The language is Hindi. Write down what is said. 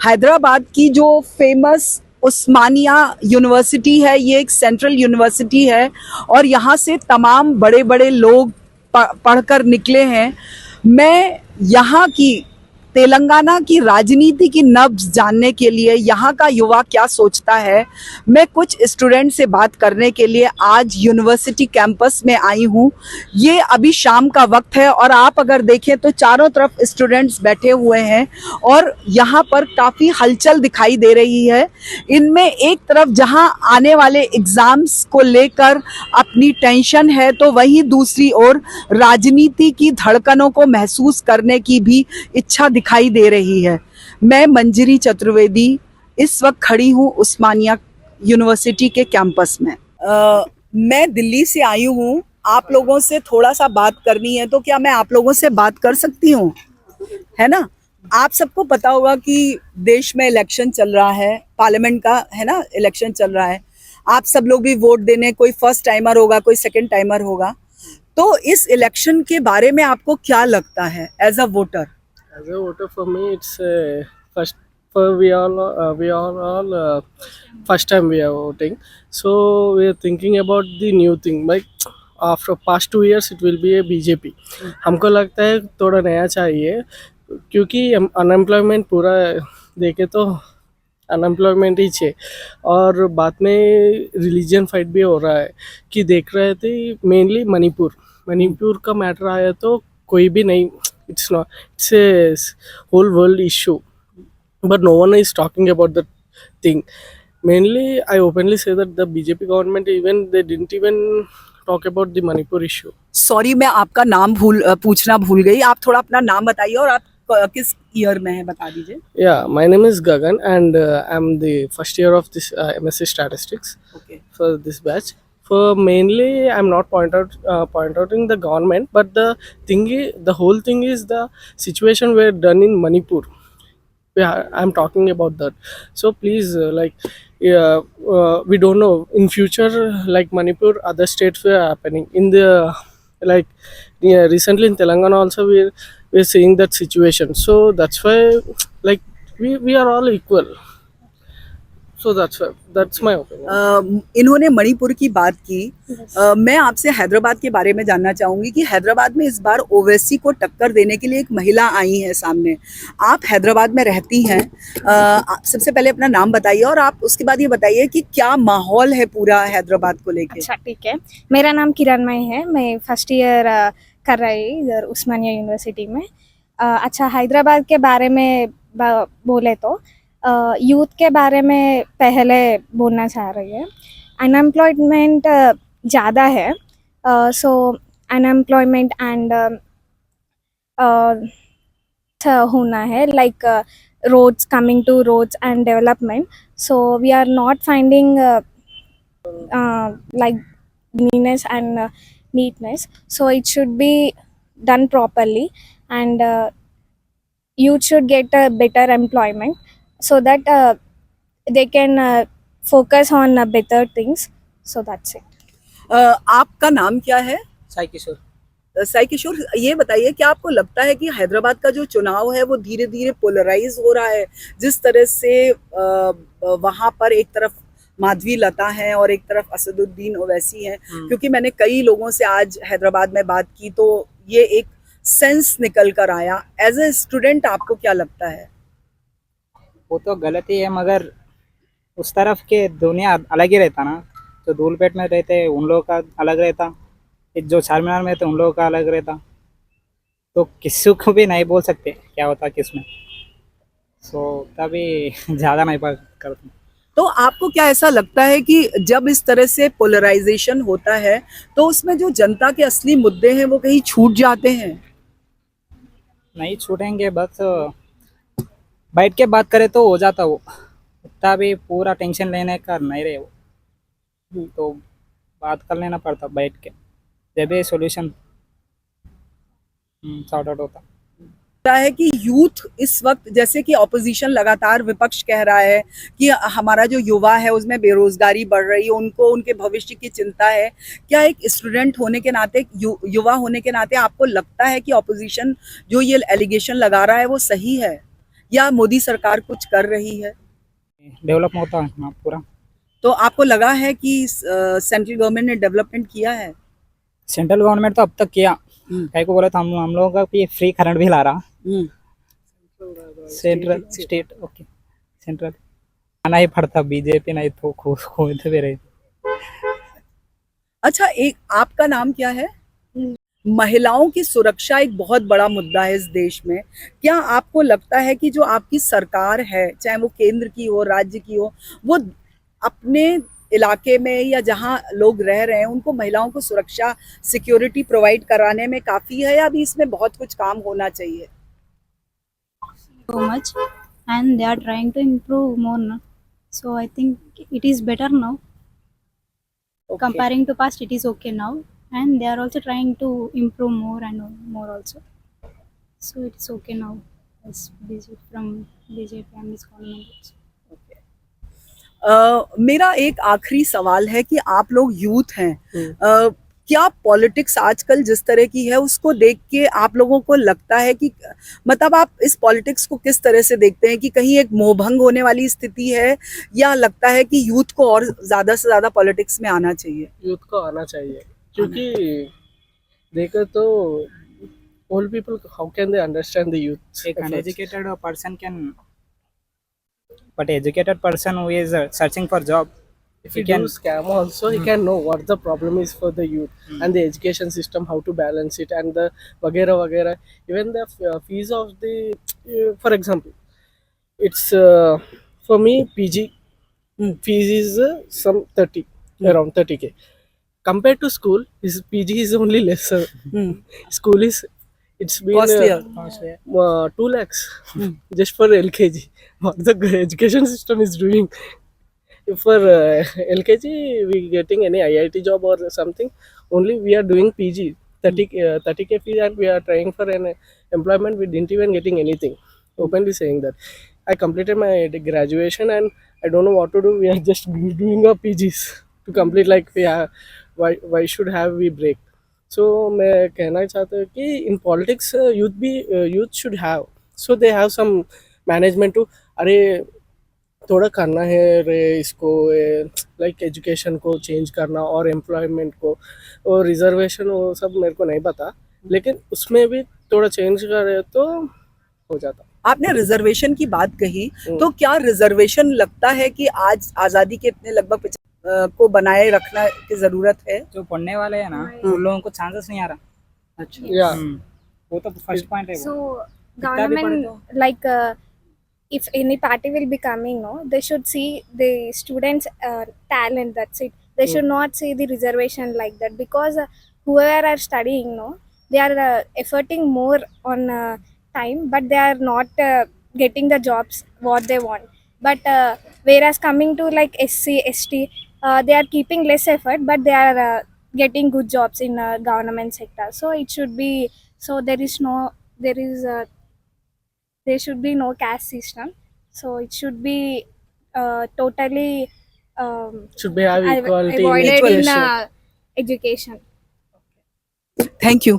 हैदराबाद की जो फेमस उस्मानिया यूनिवर्सिटी है, ये एक सेंट्रल यूनिवर्सिटी है और यहाँ से तमाम बड़े बड़े लोग पढ़कर निकले हैं। मैं यहाँ की तेलंगाना की राजनीति की नब्ज जानने के लिए, यहाँ का युवा क्या सोचता है, मैं कुछ स्टूडेंट से बात करने के लिए आज यूनिवर्सिटी कैंपस में आई हूँ। ये अभी शाम का वक्त है और आप अगर देखें तो चारों तरफ स्टूडेंट्स बैठे हुए हैं और यहाँ पर काफ़ी हलचल दिखाई दे रही है। इनमें एक तरफ जहाँ आने वाले एग्ज़ाम्स को लेकर अपनी टेंशन है, तो वहीं दूसरी ओर राजनीति की धड़कनों को महसूस करने की भी इच्छा दिखाई दे रही है। मैं मंजरी चतुर्वेदी इस वक्त खड़ी हूँ उस्मानिया यूनिवर्सिटी के कैंपस में। मैं दिल्ली से आई हूँ, आप लोगों से थोड़ा सा बात करनी है, तो क्या मैं आप लोगों से बात कर सकती हूँ? है ना? आप सबको पता होगा कि देश में इलेक्शन चल रहा है, पार्लियामेंट का है ना, इलेक्शन चल रहा है। आप सब लोग भी वोट देने, कोई फर्स्ट टाइमर होगा, कोई सेकंड टाइमर होगा। तो इस इलेक्शन के बारे में आपको क्या लगता है as a voter? As a voter, for me, it's first. For we are all first time we are voting, so we are thinking about the new thing. Like after past 2 years, it will be a BJP. हमको लगता है थोड़ा नया चाहिए, क्योंकि अनएम्प्लॉयमेंट पूरा देखे तो अनएम्प्लॉयमेंट ही है। और बाद में रिलीजन फाइट भी हो रहा है कि देख रहे थे, मेनली मणिपुर का मैटर आया तो कोई भी नहीं, it's not, it's a whole world issue, but no one is talking about that thing. Mainly I openly say that the BJP government, even they didn't even talk about the Manipur issue. Sorry, मैं आपका नाम पूछना भूल गई। आप थोड़ा अपना नाम बताइए और आप किस ईयर में है बता दीजिए। Yeah, my name is Gagan and I'm the first year of this MSc Statistics. Okay. For this batch. For mainly, I'm not pointing the government, but the thing is, the whole thing is the situation were done in Manipur. Yeah, I'm talking about that. So please, we don't know in future, like Manipur, other states were happening in the, like, yeah, recently in Telangana also we're seeing that situation. So that's why, like, we are all equal. So that's my opinion. इन्होंने मणिपुर की बात की। मैं आपसे हैदराबाद के बारे में जानना चाहूंगी कि हैदराबाद में इस बार ओवैसी को टक्कर देने के लिए एक महिला आई है सामने। आप हैदराबाद में रहती हैं, सबसे पहले अपना नाम बताइए और आप उसके बाद ये बताइए कि क्या माहौल है पूरा हैदराबाद को लेके। अच्छा, ठीक है। मेरा नाम किरणमयी है, मैं फर्स्ट ईयर कर रही इधर उस्मानिया यूनिवर्सिटी में। अच्छा, हैदराबाद के बारे में बोले तो यूथ के बारे में पहले बोलना चाह रही है। अनएम्प्लॉयमेंट ज़्यादा है, सो अनएम्प्लॉयमेंट एंड होना है, like roads, coming to roads and development. So we are not finding like cleanliness and neatness. So it should be done properly, and youth should get a better employment so that they can focus on better things. So that's it. आपका नाम क्या है? साई किशोर। साई किशोर, ये बताइए कि आपको लगता है कि हैदराबाद का जो चुनाव है वो धीरे धीरे पोलराइज हो रहा है, जिस तरह से वहाँ पर एक तरफ माधवी लता है और एक तरफ असदुद्दीन ओवैसी है? क्योंकि मैंने कई लोगों से आज हैदराबाद में बात की तो ये एक सेंस निकल कर आया। एज ए स्टूडेंट आपको क्या लगता है? वो तो गलत ही है, मगर उस तरफ के दुनिया अलग ही रहता ना। जो धूलपेट में रहते उन लोगों का अलग रहता, जो चारमीनार में थे उन लोगों का अलग रहता। तो किसी को भी नहीं बोल सकते क्या होता किसमें। सो तभी ज़्यादा नहीं करते। तो आपको क्या ऐसा लगता है कि जब इस तरह से पोलराइजेशन होता है तो उसमें जो जनता के असली मुद्दे हैं वो कहीं छूट जाते हैं? नहीं छूटेंगे, बस बैठ के बात करें तो हो जाता। वो इतना भी पूरा टेंशन लेने का नहीं रहे वो, तो बात कर लेना पड़ता बैठ के, जब ये सॉल्यूशन सॉर्ट आउट होता है। कि यूथ इस वक्त, जैसे कि ऑपोजिशन लगातार विपक्ष कह रहा है कि हमारा जो युवा है उसमें बेरोजगारी बढ़ रही है, उनको उनके भविष्य की चिंता है। क्या एक स्टूडेंट होने के नाते, युवा होने के नाते आपको लगता है कि ऑपोजिशन जो ये एलिगेशन लगा रहा है वो सही है, या मोदी सरकार कुछ कर रही है? डेवलप होता है हाँ पूरा। तो आपको लगा है कि सेंट्रल गवर्नमेंट ने डेवलपमेंट किया है? सेंट्रल गवर्नमेंट तो अब तक किया, हम्म, कहीं को बोले तो हम लोगों का भी फ्री करंट भी ला रहा। हम्म। सेंट्रल स्टेट ओके सेंट्रल आना ही पड़ता, बीजेपी नहीं तो खोते भी रहे। अच्छा, एक आपका नाम क्या है? महिलाओं की सुरक्षा एक बहुत बड़ा मुद्दा है इस देश में। क्या आपको लगता है कि जो आपकी सरकार है, चाहे वो केंद्र की हो, राज्य की हो, वो अपने इलाके में या जहां लोग रह रहे हैं उनको महिलाओं को सुरक्षा, सिक्योरिटी प्रोवाइड कराने में काफी है, या अभी इसमें बहुत कुछ काम होना चाहिए? so much and they are trying to improve more now. So I think it is better now. Okay. Comparing to past, it is okay now, and they are also trying to improve more and more also. So it's okay now. As BJP from BJP and this government. मेरा एक आखिरी सवाल है कि आप लोग यूथ हैं, क्या पॉलिटिक्स आजकल जिस तरह की है उसको देख के आप लोगों को लगता है कि, मतलब आप इस पॉलिटिक्स को किस तरह से देखते हैं कि कहीं एक मोहभंग होने वाली स्थिति है, या लगता है कि यूथ को और ज्यादा से ज्यादा पॉलिटिक्स में आना चाहिए? यूथ को आना चाहिए, क्योंकि देखो तो old people, how can they understand the youth एक efforts? uneducated person can, but educated person who is searching for job, If he he can do scam also, he can know what the problem is for the youth and the education system, how to balance it, and the वगैरह वगैरह. Even the fees of the, for example, it's for me PG fees is some 30, around 30K. Compared to school, his PG is only lesser. School is, it's been Costlier. 2 lakhs just for LKG. What the education system is doing. If for LKG we getting any IIT job or something, only we are doing PG 30K fee, and we are trying for an employment. We didn't even getting anything. Openly saying that I completed my graduation and I don't know what to do. We are just doing our PGs to complete. Like we have, why should have we break? So मैं कहना चाहता हूँ कि in politics youth should have, so they have some management to, अरे थोड़ा करना है रे इसको, लाइक एजुकेशन को चेंज करना और एम्प्लॉयमेंट को और रिजर्वेशन, वो सब मेरे को नहीं पता, लेकिन उसमें भी थोड़ा चेंज करे तो हो जाता. आपने रिजर्वेशन की बात कही, तो क्या रिजर्वेशन लगता है कि आज आजादी के इतने लगभग को बनाए रखना की जरूरत है? जो पढ़ने वाले हैं ना उन लोगों को चांसेस नहीं आ रहा. अच्छा, या वो तो फर्स्ट पॉइंट है. So कितना भी पढ़े government, like if any party will be coming, no, they should see the students' talent. That's it. They should not see the reservation like that, because whoever are studying, no, they are efforting more on time, but they are not getting the jobs what they want. But whereas coming to like SC, ST, they are keeping less effort, but they are getting good jobs in government sector. So it should be, so there should be no caste system. So it should be totally should be have equality in avoided in education. education. Thank you.